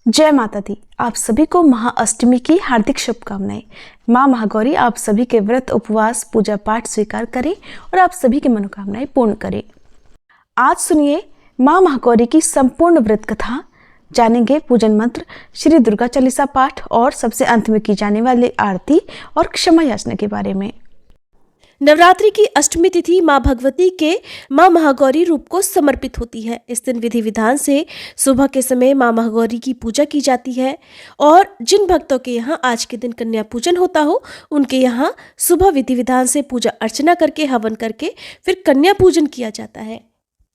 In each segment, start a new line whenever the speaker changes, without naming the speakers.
जय माता दी। आप सभी को महाअष्टमी की हार्दिक शुभकामनाएं। माँ महागौरी आप सभी के व्रत, उपवास, पूजा पाठ स्वीकार करें और आप सभी की मनोकामनाएं पूर्ण करें। आज सुनिए माँ महागौरी की संपूर्ण व्रत कथा। जानेंगे पूजन मंत्र, श्री दुर्गा चालीसा पाठ और सबसे अंत में की जाने वाली आरती और क्षमा याचना के बारे में।
नवरात्रि की अष्टमी तिथि माँ भगवती के माँ महागौरी रूप को समर्पित होती है। इस दिन विधि विधान से सुबह के समय माँ महागौरी की पूजा की जाती है और जिन भक्तों के यहाँ आज के दिन कन्या पूजन होता हो उनके यहाँ सुबह विधि विधान से पूजा अर्चना करके हवन करके फिर कन्या पूजन किया जाता है।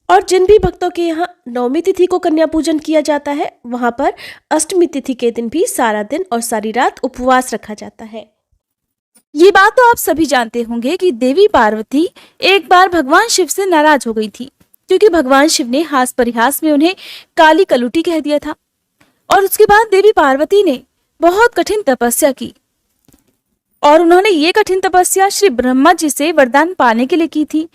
और जिन भी भक्तों के यहाँ नवमी तिथि को कन्या पूजन किया जाता है वहाँ पर अष्टमी तिथि के दिन भी सारा दिन और सारी रात उपवास रखा जाता है। ये बात तो आप सभी जानते होंगे कि देवी पार्वती एक बार भगवान शिव से नाराज हो गई थी, क्योंकि भगवान शिव ने हास परिहास में उन्हें काली कलुटी कह दिया था। और उसके बाद देवी पार्वती ने बहुत कठिन तपस्या की और उन्होंने ये कठिन तपस्या श्री ब्रह्मा जी से वरदान पाने के लिए की थी।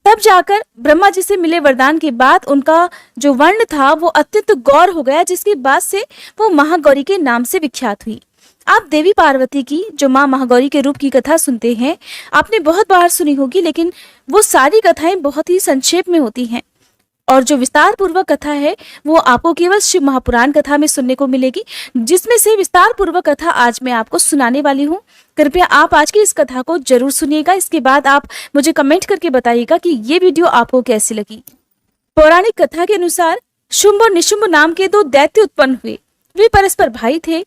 तब जाकर ब्रह्मा जी से मिले वरदान के बाद उनका जो वर्ण था वो अत्यंत गौर हो गया, जिसके बाद से वो महागौरी के नाम से विख्यात हुई। आप देवी पार्वती की जो माँ महागौरी के रूप की कथा सुनते हैं, आपने बहुत बार सुनी होगी, लेकिन वो सारी कथाएं बहुत ही संक्षेप में होती हैं और जो विस्तार पूर्वक कथा है वो आपको केवल शिव महापुराण कथा में सुनने को मिलेगी, जिसमें से विस्तार पूर्वक कथा आज मैं आपको सुनाने वाली हूँ। कृपया आप आज की इस कथा को जरूर सुनिएगा। इसके बाद आप मुझे कमेंट करके बताइएगा कि ये वीडियो आपको कैसी लगी। पौराणिक कथा के अनुसार शुंभ और निशुंभ नाम के दो दैत्य उत्पन्न हुए। वे परस्पर भाई थे।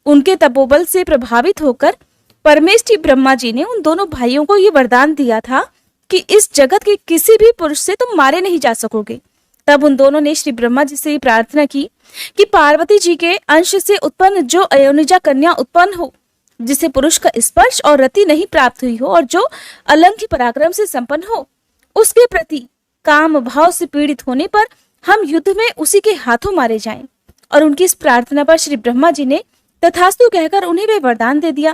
उनके तपोबल से प्रभावित होकर परमेष्ठी ब्रह्मा जी ने उन दोनों भाइयों को ये वरदान दिया था कि इस जगत के किसी भी पुरुष से तुम मारे नहीं जा सकोगे। तब उन दोनों ने श्री ब्रह्मा जी से प्रार्थना की कि पार्वती जी के अंश से उत्पन्न जो अयोनिजा कन्या उत्पन्न हो, जिसे पुरुष का स्पर्श और रति नहीं प्राप्त हुई हो और जो अलंघ्य पराक्रम से संपन्न हो, उसके प्रति काम भाव से पीड़ित होने पर हम युद्ध में उसी के हाथों मारे जाएं। और उनकी इस प्रार्थना पर श्री ब्रह्मा जी ने तथास्तु कहकर उन्हें वे वरदान दे दिया।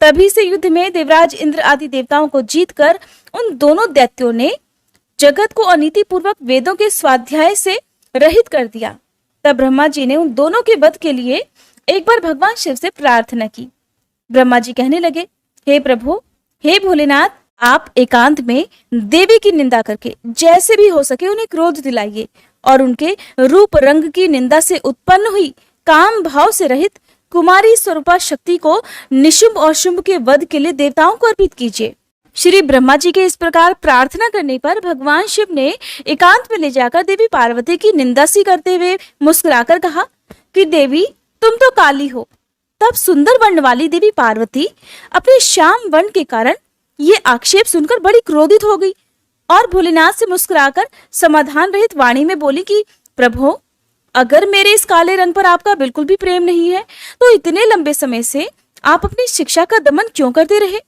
तभी से युद्ध में देवराज इंद्र आदि देवताओं को जीतकर उन दोनों दैत्यों ने जगत को अनीति पूर्वक वेदों के स्वाध्याय से रहित कर दिया। तब ब्रह्मा जी ने उन दोनों के वध के लिए एक बार भगवान शिव से प्रार्थना की। ब्रह्मा जी कहने लगे, हे प्रभु, हे भोलेनाथ, आप एकांत में देवी की निंदा करके जैसे भी हो सके उन्हें क्रोध दिलाइए और उनके रूप रंग की निंदा से उत्पन्न हुई काम भाव से रहित कुमारी स्वरूपा शक्ति को निशुंभ और शुंभ के वध के लिए देवताओं को अर्पित कीजिए। श्री ब्रह्मा जी के इस प्रकार प्रार्थना करने पर भगवान शिव ने एकांत में ले जाकर देवी पार्वती की निंदा सी करते हुए मुस्कुराकर कहा कि देवी, तुम तो काली हो। तब सुंदर वर्ण वाली देवी पार्वती अपने श्याम वर्ण के कारण ये आक्षेप सुनकर बड़ी क्रोधित हो गई और भोलेनाथ से मुस्कुराकर समाधान रहित वाणी में बोली कि प्रभु, अगर मेरे इस काले रंग पर आपका बिल्कुल भी प्रेम नहीं है तो इतने लंबे समय से आप अपनी शिक्षा का दमन क्यों करते रहे?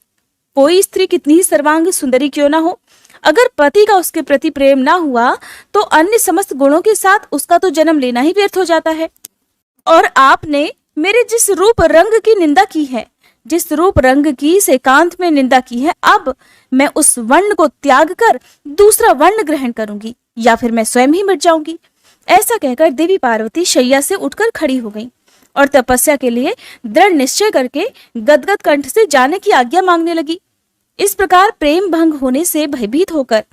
कोई स्त्री कितनी ही सर्वांग सुंदरी क्यों ना हो, अगर पति का उसके प्रति प्रेम ना हुआ तो अन्य समस्त गुणों के साथ उसका तो जन्म लेना ही व्यर्थ हो जाता है। और आपने मेरे जिस रूप रंग की निंदा की है, जिस रूप रंग की इस एकांत में निंदा की है, अब मैं उस वर्ण को त्याग कर दूसरा वर्ण ग्रहण करूंगी या फिर मैं स्वयं ही मिट जाऊंगी। ऐसा कहकर देवी पार्वती शैया से उठकर खड़ी हो गई और तपस्या के लिए दृढ़ निश्चय करके गदगद कंठ से जाने की आज्ञा मांगने लगी। इस प्रकार प्रेम भंग होने से भयभीत होकर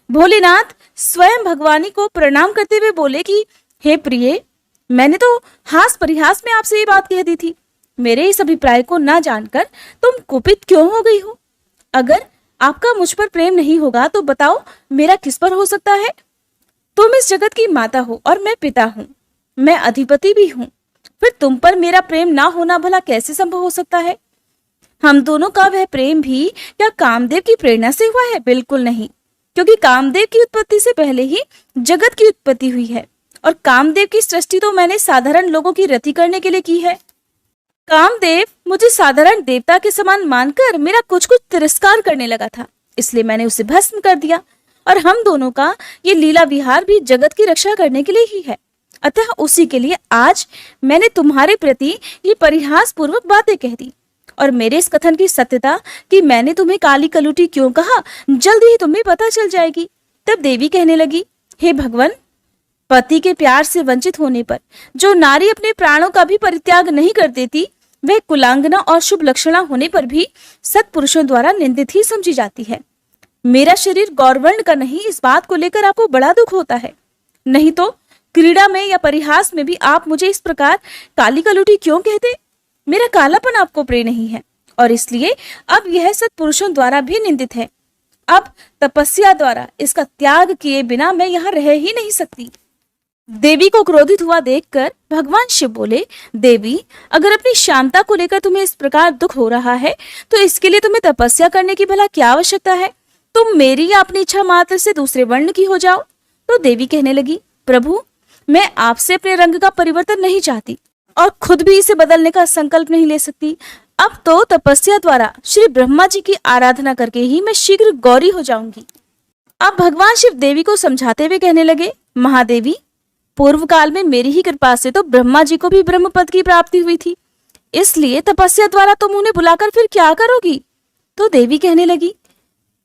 भोलेनाथ स्वयं भगवानी को प्रणाम करते हुए बोले कि हे प्रिय, मैंने तो हास परिहास में आपसे ये बात कह दी थी। मेरे इस अभिप्राय को ना जानकर तुम कुपित क्यों हो गई हो? अगर आपका मुझ पर प्रेम नहीं होगा तो बताओ मेरा किस पर हो सकता है? तुम इस जगत की माता हो और मैं पिता हूँ, मैं अधिपति भी हूँ, फिर तुम पर मेरा प्रेम ना होना भला कैसे संभव हो सकता है? हम दोनों का वह प्रेम भी क्या कामदेव की प्रेरणा से हुआ है? बिल्कुल नहीं, क्योंकि कामदेव की उत्पत्ति से पहले ही जगत की उत्पत्ति हुई है और कामदेव की सृष्टि तो मैंने साधारण लोगों की रति करने के लिए की है। कामदेव मुझे साधारण देवता के समान मानकर मेरा कुछ कुछ तिरस्कार करने लगा था, इसलिए मैंने उसे भस्म कर दिया और हम दोनों का ये लीला विहार भी जगत की रक्षा करने के लिए ही है। अतः उसी के लिए आज मैंने तुम्हारे प्रति ये परिहास पूर्वक बातें कह दी और मेरे इस कथन की सत्यता कि मैंने तुम्हें काली कलुटी क्यों कहा, जल्दी ही तुम्हें पता चल जाएगी। तब देवी कहने लगी, हे भगवान,
पति के प्यार से वंचित होने पर जो नारी अपने प्राणों का भी परित्याग नहीं कर देती, वह कुलांगना और शुभ लक्षणा होने पर भी सत्पुरुषों द्वारा निंदित ही समझी जाती है। मेरा शरीर गौरवर्ण का नहीं, इस बात को लेकर आपको बड़ा दुख होता है। नहीं तो क्रीड़ा में या परिहास में भी आप मुझे इस प्रकार काली कलूटी क्यों कहते? मेरा कालापन आपको प्रिय नहीं है और इसलिए अब यह सत्पुरुषों द्वारा भी निंदित है। अब तपस्या द्वारा इसका त्याग किए बिना मैं यहाँ रह ही नहीं सकती। देवी को क्रोधित हुआ देखकर भगवान शिव बोले, देवी, अगर अपनी शांता को लेकर तुम्हें इस प्रकार दुख हो रहा है तो इसके लिए तुम्हें तपस्या करने की भला क्या आवश्यकता है? तुम मेरी या अपनी इच्छा मात्र से दूसरे वर्ण की हो जाओ। तो देवी कहने लगी, प्रभु, मैं आपसे अपने रंग का परिवर्तन नहीं चाहती और खुद भी इसे बदलने का संकल्प नहीं ले सकती। अब तो तपस्या द्वारा श्री ब्रह्मा जी की आराधना करके ही मैं शीघ्र गौरी हो जाऊंगी। अब भगवान शिव देवी को समझाते हुए कहने लगे, महादेवी, पूर्व काल में मेरी ही कृपा से तो ब्रह्मा जी को भी ब्रह्म पद की प्राप्ति हुई थी, इसलिए तपस्या द्वारा तुम उन्हें बुलाकर फिर क्या करोगी? तो देवी कहने लगी,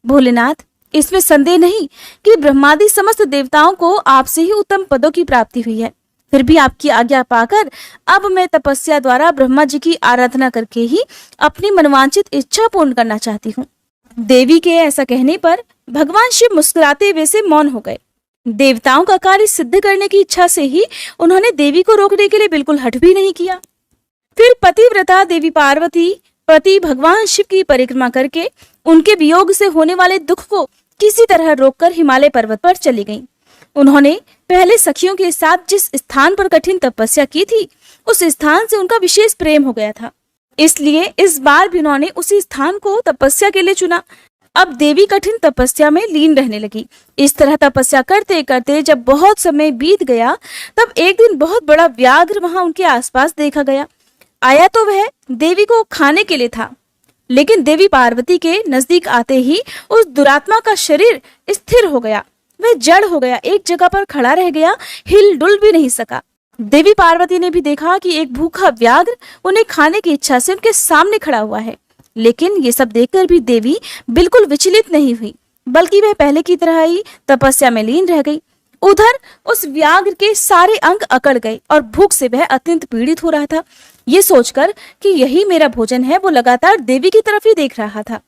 भोलेनाथ, इसमें संदेह नहीं कि ब्रह्मादि समस्त देवताओं को आपसे ही उत्तम पदों की प्राप्ति हुई है। फिर भी आपकी आज्ञा पाकर अब मैं तपस्या द्वारा ब्रह्मा जी की आराधना करके ही अपनी मनवांचित इच्छा पूर्ण करना चाहती हूँ। देवी के ऐसा कहने पर भगवान शिव मुस्कुराते हुए से मौन हो गए। देवताओं का कार्य सिद्ध करने की इच्छा से ही उन्होंने देवी को रोकने के लिए बिल्कुल हठ भी नहीं किया। फिर पतिव्रता देवी पार्वती पति भगवान शिव की परिक्रमा करके उनके वियोग से होने वाले दुख को किसी तरह रोककर हिमालय पर्वत पर चली गईं। उन्होंने पहले सखियों के साथ जिस स्थान पर कठिन तपस्या की थी, उस स्थान से उनका विशेष प्रेम हो गया था, इसलिए इस बार भी उन्होंने उसी स्थान को तपस्या के लिए चुना। अब देवी कठिन तपस्या में लीन रहने लगी। इस तरह तपस्या करते करते जब बहुत समय बीत गया, तब एक दिन बहुत बड़ा व्याघ्र वहां उनके आसपास देखा गया। आया तो वह देवी को खाने के लिए था, लेकिन देवी पार्वती के नजदीक आते ही उस दुरात्मा का शरीर स्थिर हो गया। वह जड़ हो गया, एक जगह पर खड़ा रह गया, हिल डुल भी नहीं सका। देवी पार्वती ने भी देखा कि एक भूखा व्याघ्र उन्हें खाने की इच्छा से उनके सामने खड़ा हुआ है, लेकिन ये सब देखकर भी देवी बिल्कुल विचलित नहीं हुई, बल्कि वह पहले की तरह ही तपस्या में लीन रह गई। उधर उस व्याघ्र के सारे अंग अकड़ गए और भूख से वह अत्यंत पीड़ित हो रहा था। ये सोचकर कि यही मेरा भोजन है, वो लगातार देवी की तरफ ही देख रहा था।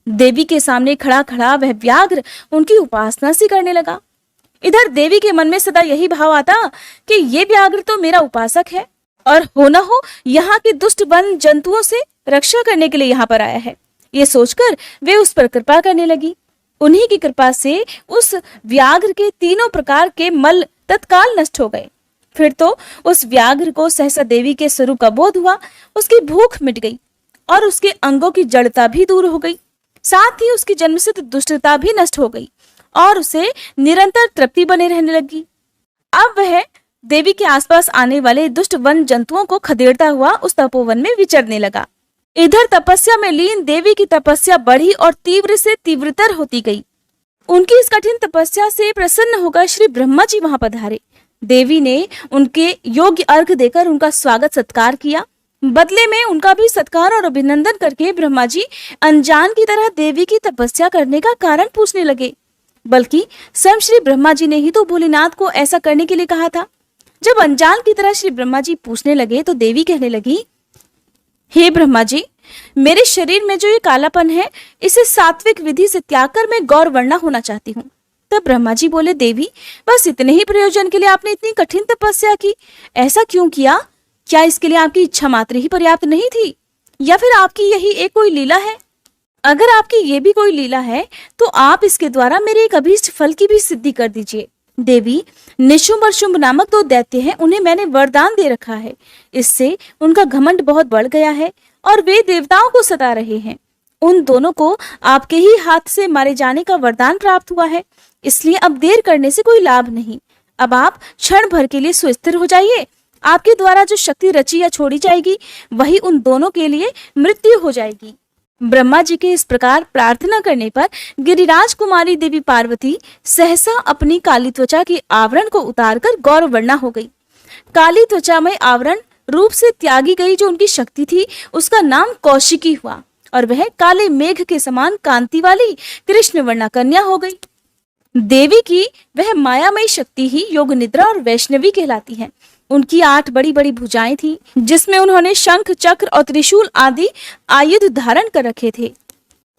देवी के सामने खड़ा खड़ा वह व्याघ्र उनकी उपासना सी करने लगा। इधर देवी के मन में सदा यही भाव आता कि ये व्याघ्र तो मेरा उपासक है और हो न हो यहाँ के दुष्ट वन जंतुओं से रक्षा करने के लिए यहाँ पर आया है। ये सोचकर वे उस पर कृपा करने लगी। उन्हीं की कृपा से उस व्याघ्र के तीनों प्रकार के मल तत्काल नष्ट हो गए। फिर तो उस व्याघ्र को सहसा देवी के स्वरूप का बोध हुआ। उसकी भूख मिट गई और उसके अंगों की जड़ता भी दूर हो गई, साथ ही उसकी जन्मसिद्ध दुष्टता भी नष्ट हो गई और उसे निरंतर तृप्ति बने रहने लगी। अब वह देवी के आसपास आने वाले दुष्ट वन जंतुओं को खदेड़ता हुआ उस तपोवन में विचरने लगा। इधर तपस्या में लीन देवी की तपस्या बढ़ी और तीव्र से तीव्रतर होती गई। उनकी इस कठिन तपस्या से प्रसन्न होकर श्री ब्रह्मा जी वहां पधारे। देवी ने उनके योग्य अर्घ देकर उनका स्वागत सत्कार किया। बदले में उनका भी सत्कार और अभिनंदन करके ब्रह्मा जी अनजान की तरह देवी की तपस्या करने का कारण पूछने लगे, बल्कि स्वयं श्री ब्रह्मा जी ने ही तो भोलेनाथ को ऐसा करने के लिए कहा था। जब अनजान की तरह श्री ब्रह्मा जी पूछने लगे तो देवी कहने लगी, हे ब्रह्मा जी, मेरे शरीर में जो ये कालापन है, इसे सात्विक विधि से त्याग कर मैं गौर वर्णा होना चाहती हूँ। तब ब्रह्मा जी बोले, देवी, बस इतने ही प्रयोजन के लिए आपने इतनी कठिन तपस्या की, ऐसा क्यों किया? क्या इसके लिए आपकी इच्छा मात्र ही पर्याप्त नहीं थी, या फिर आपकी यही एक कोई लीला है? अगर आपकी ये भी कोई लीला है तो आप इसके द्वारा मेरे एक अभीष्ट फल की भी सिद्धि कर दीजिए। देवी, निशुंभ और शुंभ नामक दो दैत्य हैं, उन्हें मैंने वरदान दे रखा है। इससे उनका घमंड बहुत बढ़ गया है और वे देवताओं को सता रहे हैं। उन दोनों को आपके ही हाथ से मारे जाने का वरदान प्राप्त हुआ है, इसलिए अब देर करने से कोई लाभ नहीं। अब आप क्षण भर के लिए सुस्थिर हो जाइए। आपके द्वारा जो शक्ति रची या छोड़ी जाएगी, वही उन दोनों के लिए मृत्यु हो जाएगी। ब्रह्मा जी के इस प्रकार प्रार्थना करने पर गिरिराज कुमारी देवी पार्वती सहसा अपनी काली त्वचा के आवरण को उतारकर गौरवर्णा हो गई। काली त्वचा में आवरण रूप से त्यागी गई जो उनकी शक्ति थी, उसका नाम कौशिकी हुआ और वह काले मेघ के समान कांति वाली कृष्ण वर्णा कन्या हो गई। देवी की वह मायामयी शक्ति ही योग निद्रा और वैष्णवी कहलाती है। उनकी 8 बड़ी बड़ी भुजाएं थी, जिसमें उन्होंने शंख, चक्र और त्रिशूल आदि आयुध धारण कर रखे थे।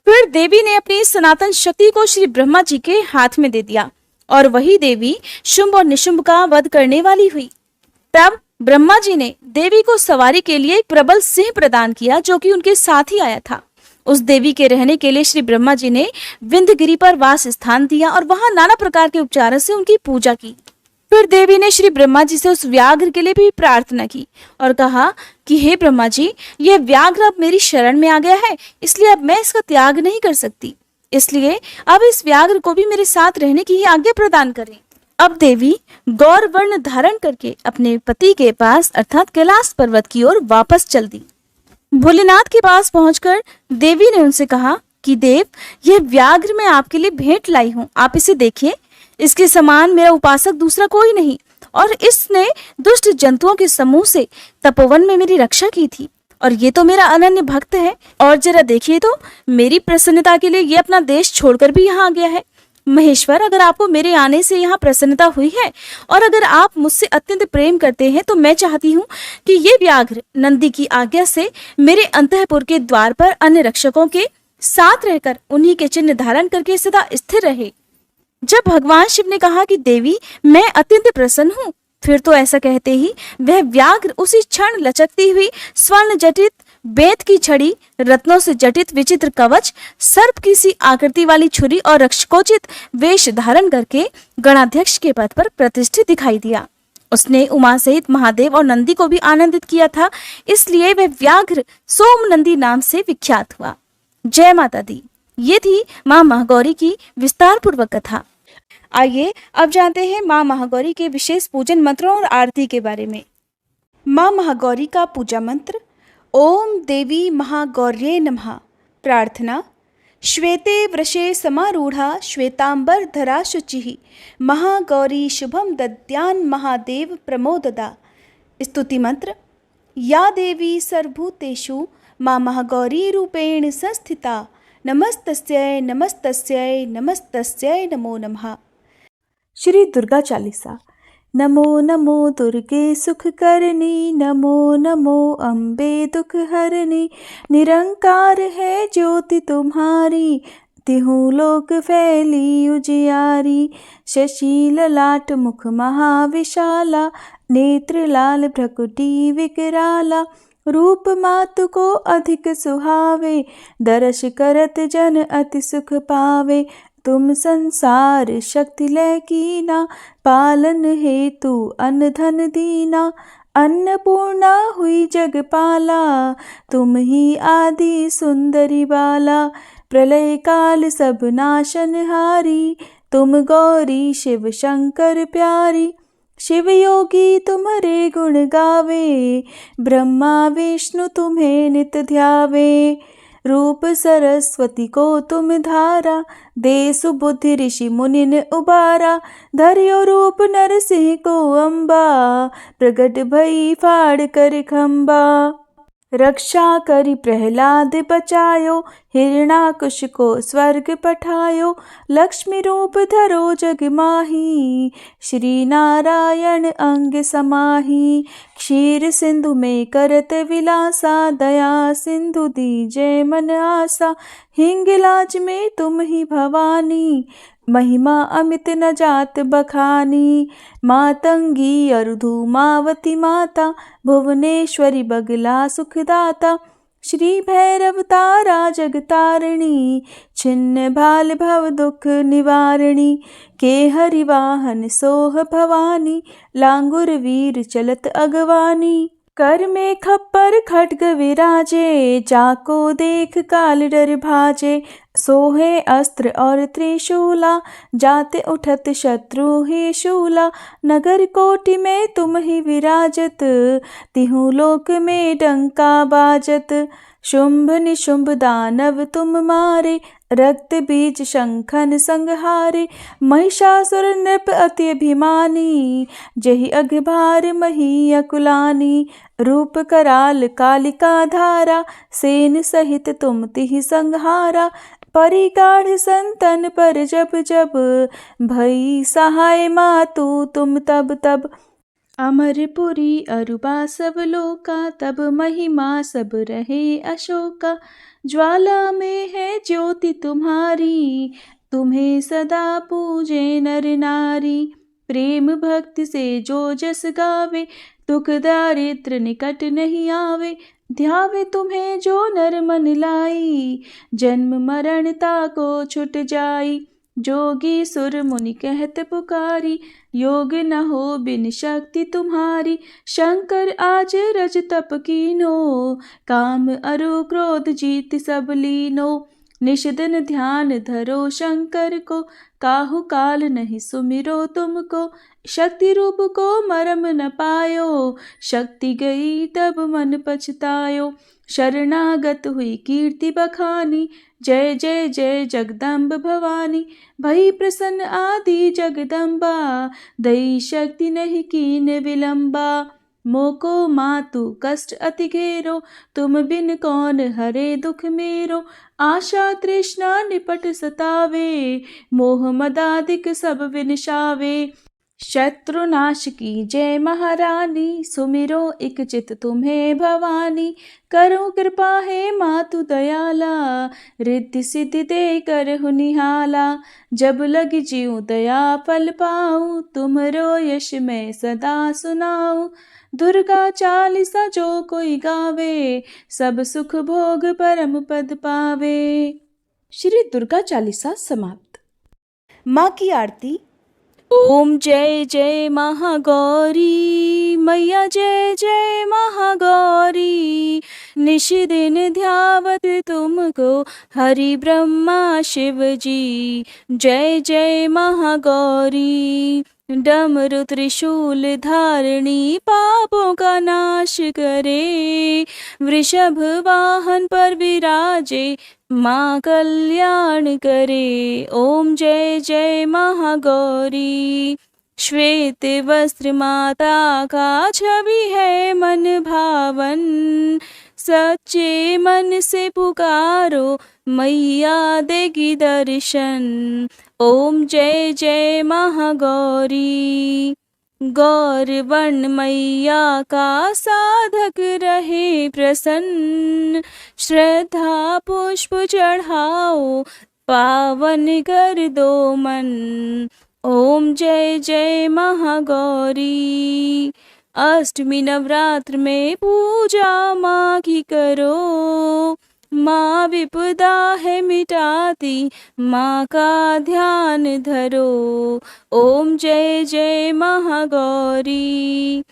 फिर देवी ने अपनी इस सनातन शक्ति को श्री ब्रह्मा जी के हाथ में दे दिया और वही देवी शुंभ और निशुंभ का वध करने वाली हुई। तब ब्रह्मा जी ने देवी को सवारी के लिए एक प्रबल सिंह प्रदान किया, जो कि उनके साथ ही आया था। उस देवी के रहने के लिए श्री ब्रह्मा जी ने विंध्यगिरि पर वास स्थान दिया और वहां नाना प्रकार के उपचारों से उनकी पूजा की। फिर देवी ने श्री ब्रह्मा जी से उस व्याघ्र के लिए भी प्रार्थना की और कहा कि हे ब्रह्मा जी, यह व्याघ्र अब मेरी शरण में आ गया है, इसलिए अब मैं इसका त्याग नहीं कर सकती, इसलिए अब इस व्याघ्र को भी मेरे साथ रहने की ही आज्ञा प्रदान करें। अब देवी गौर वर्ण धारण करके अपने पति के पास अर्थात कैलाश पर्वत की ओर वापस चल दी। भोलेनाथ के पास पहुंचकर देवी ने उनसे कहा कि देव, यह व्याघ्र मैं आपके लिए भेंट लाई हूँ, आप इसे देखिए। इसके समान मेरा उपासक दूसरा कोई नहीं और इसने दुष्ट जंतुओं के समूह से तपोवन में मेरी रक्षा की थी और ये तो मेरा अनन्य भक्त है। और जरा देखिए तो, मेरी प्रसन्नता के लिए ये अपना देश छोड़कर भी यहाँ आ गया है। महेश्वर, अगर आपको मेरे आने से यहाँ प्रसन्नता हुई है और अगर आप मुझसे अत्यंत प्रेम करते हैं, तो मैं चाहती हूँ कि ये व्याघ्र नंदी की आज्ञा से मेरे अंतःपुर के द्वार पर अन्य रक्षकों के साथ रहकर उन्हीं के चिन्ह धारण करके सदा स्थिर रहे। जब भगवान शिव ने कहा कि देवी, मैं अत्यंत प्रसन्न हूँ, फिर तो ऐसा कहते ही वह व्याघ्र उसी क्षण लचकती हुई स्वर्ण जटित बेत की छड़ी, रत्नों से जटित विचित्र कवच, सर्प की सी आकृति वाली छुरी और रक्षकोचित वेश धारण करके गणाध्यक्ष के पद पर प्रतिष्ठित दिखाई दिया। उसने उमा सहित महादेव और नंदी को भी आनंदित किया था, इसलिए वह व्याघ्र सोम नंदी नाम से विख्यात हुआ। जय माता दी। ये थी माँ महागौरी की विस्तार पूर्वक कथा। आइए अब जानते हैं माँ महागौरी के विशेष पूजन मंत्रों और आरती के बारे में। माँ महागौरी का पूजा मंत्र। ओम देवी महागौर्ये नमः। प्रार्थना। श्वेते वृषे समारूढ़ा श्वेतांबर धरा शुचिः महागौरी शुभम दद्यान महादेव प्रमोददा। स्तुति मंत्र। या देवी सर्वभूतेषु माँ महागौरी रूपेण संस्थिता नमस्तस्यै नमस्तस्यै नमस्तस्यै नमो नमः।
श्री दुर्गा चालीसा। नमो नमो दुर्गे सुख करनी, नमो नमो अम्बे दुख हरनी, निरंकार है ज्योति तुम्हारी, तिहु लोक फैली उजियारी। शशि ललाट मुख महाविशाला, नेत्र लाल भ्रकुटी विकराला, रूप मातु को अधिक सुहावे, दर्श करत जन अति सुख पावे। तुम संसार शक्ति लय कीना, पालन हेतु अन्न धन दीना। अन्नपूर्णा हुई जगपाला, तुम ही आदि सुंदरी बाला। प्रलय काल सब नाशनहारी, तुम गौरी शिव शंकर प्यारी। शिव योगी तुम्हारे गुण गावे, ब्रह्मा विष्णु तुम्हें नित ध्यावे। रूप सरस्वती को तुम धारा, दे सुबुद्धि ऋषि मुनिन उबारा। धर्यो रूप नरसिंह को अम्बा, प्रगट भई फाड़ कर खम्बा। रक्षा करी प्रहलाद बचायो, हिरणाकुश को स्वर्ग पठायो। लक्ष्मी रूप धरो जग माही, श्री नारायण अंग समाही। क्षीर सिंधु में करत विलासा, दया सिंधु दीजे मन आसा। हिंगलाज में तुम ही भवानी, महिमा अमित न जात बखानी। मातंगी अरुधुमावती माता, भुवनेश्वरी बगला सुखदाता। श्री भैरव तारा जगतारिणी, छिन्न भाल भव दुख निवारिणी। के हरिवाहन सोह भवानी, लांगुर वीर चलत अगवानी। कर में खप्पर खड्ग विराजे, जाको देख काल डर भाजे। सोहे अस्त्र और त्रिशूला, जाते उठत शत्रु ही शूला। नगर कोटि में तुम ही विराजत, तिहु लोक में डंका बाजत। शुंभ निशुंभ दानव तुम मारे, रक्त बीज शंखन संहारे। महिषासुर नृप अति अभिमानी, जहि अघभार मही अकुलानी। रूप कराल कालिका धारा, सेन सहित तुम तिहि संहारा। परिगाढ़ संतन पर जब जब भई सहाय मातु तुम तब तब। अमरपुरी अरुबा सब लोका तब महिमा सब रहे अशोका। ज्वाला में है ज्योति तुम्हारी तुम्हें सदा पूजे नर नारी। प्रेम भक्ति से जो जस गावे दुख दारिद्र निकट नहीं आवे। ध्यावे तुम्हें जो नर मन लाई जन्म मरण ताको छुट जाई। जोगी सुर मुनि कहत पुकारी योग न हो बिन शक्ति तुम्हारी। शंकर आज रज तप कीनो काम अरु क्रोध जीत सब लीनो। निश दिन ध्यान धरो शंकर को काहू काल नहीं सुमिरो तुमको। शक्ति रूप को मरम न पायो शक्ति गई तब मन पछतायो। शरणागत हुई कीर्ति बखानी जय जय जय जगदम्ब भवानी। भई प्रसन्न आदि जगदम्बा दई शक्ति नहीं कीन विलंबा। मोको मातु कष्ट अति घेरो तुम बिन कौन हरे दुख मेरो। आशा तृष्णा निपट सतावे मोह मदादिक सब विनशावे। शत्रुनाश की जय महारानी सुमिरो इक चित तुम्हें भवानी। करो कृपा है मातु दयाला रिद्धि सिद्धि दे करहु निहाला। जब लग जीऊँ दया फल पाऊँ तुमरो यश मैं सदा सुनाऊँ। दुर्गा चालीसा जो कोई गावे सब सुख भोग परम पद पावे। श्री दुर्गा चालीसा समाप्त। माँ की आरती।
ओम जय जय महागौरी मैया जय जय महागौरी। निश दिन ध्यावत तुमको हरि ब्रह्मा शिव जी। जय जय महागौरी। डमरु त्रिशूल धारणी पापों का नाश करे। वृषभ वाहन पर विराजे माँ कल्याण करे। ओम जय जय महागौरी। श्वेत वस्त्र माता का छवि है मन भावन। सच्चे मन से पुकारो मैया देगी दर्शन। ओम जय जय महागौरी। गौर वर्ण मैया का साधक रहे प्रसन्न। श्रद्धा पुष्प चढ़ाओ पावन कर दो मन। ओम जय जय महागौरी। अष्टमी नवरात्र में पूजा माँ की करो। माँ विपदा है मिटाती माँ का ध्यान धरो। ओम जय जय महागौरी।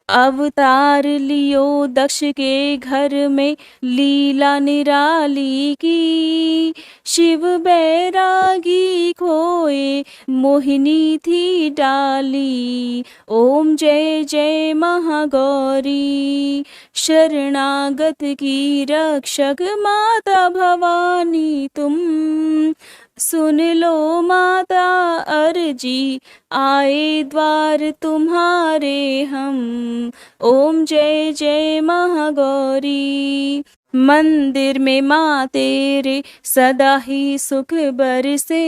अवतार लियो दक्ष के घर में लीला निराली की। शिव बैरागी खोए मोहिनी थी डाली। ओम जय जय महागौरी। शरणागत की रक्षक माता भवानी तुम। सुन लो माता अर्जी आए द्वार तुम्हारे हम। ओम जय जय महागौरी। मंदिर में माँ तेरे सदा ही सुख बरसे।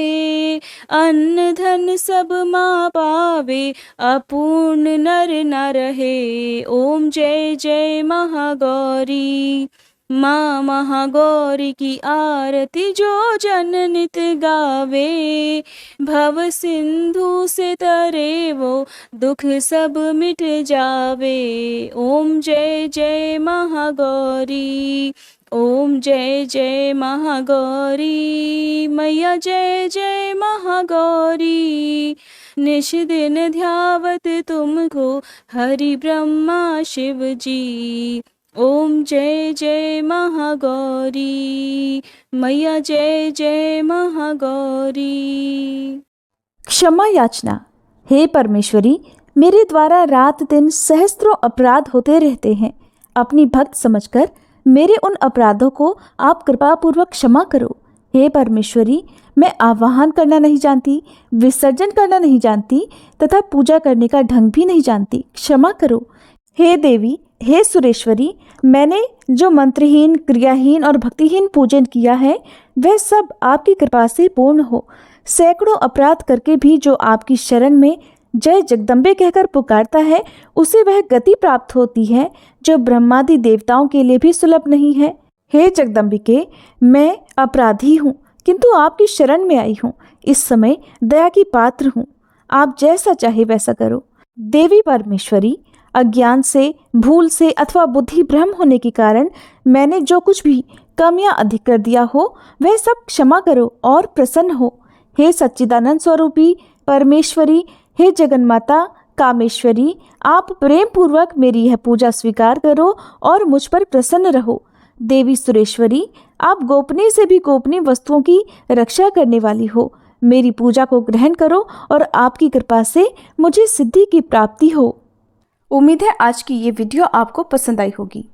अन्न धन सब माँ पावे अपूर्ण नर न रहे। ओम जय जय महागौरी। माँ महागौरी की आरती जो जन नित गावे। भव सिंधु से तरे वो दुख सब मिट जावे। ओम जय जय महागौरी। ओम जय जय महागौरी। मैया जय जय महागौरी। निश दिन ध्यावत तुमको हरि ब्रह्मा शिव जी। ओम जय जय महागौरी। मैया जय जय महागौरी।
क्षमा याचना। हे परमेश्वरी, मेरे द्वारा रात दिन सहस्त्रों अपराध होते रहते हैं। अपनी भक्त समझकर मेरे उन अपराधों को आप कृपापूर्वक क्षमा करो। हे परमेश्वरी, मैं आवाहन करना नहीं जानती, विसर्जन करना नहीं जानती तथा पूजा करने का ढंग भी नहीं जानती। क्षमा करो। हे देवी,
हे सुरेश्वरी, मैंने जो मंत्रहीन, क्रियाहीन और भक्तिहीन पूजन किया है वह सब आपकी कृपा से पूर्ण हो। सैकड़ों अपराध करके भी जो आपकी शरण में जय जगदम्बे कहकर पुकारता है उसे वह गति प्राप्त होती है जो ब्रह्मादि देवताओं के लिए भी सुलभ नहीं है। हे जगदम्बिके, मैं अपराधी हूँ किंतु आपकी शरण में आई हूँ। इस समय दया की पात्र हूँ, आप जैसा चाहे वैसा करो। देवी परमेश्वरी, अज्ञान से, भूल से अथवा बुद्धि भ्रम होने के कारण मैंने जो कुछ भी कमियां अधिक कर दिया हो वह सब क्षमा करो और प्रसन्न हो। हे सच्चिदानंद स्वरूपी परमेश्वरी, हे जगन्माता कामेश्वरी, आप प्रेम पूर्वक मेरी यह पूजा स्वीकार करो और मुझ पर प्रसन्न रहो। देवी सुरेश्वरी, आप गोपनीय से भी गोपनीय वस्तुओं की रक्षा करने वाली हो। मेरी पूजा को ग्रहण करो और आपकी कृपा से मुझे सिद्धि की प्राप्ति हो।
उम्मीद है आज की ये वीडियो आपको पसंद आई होगी।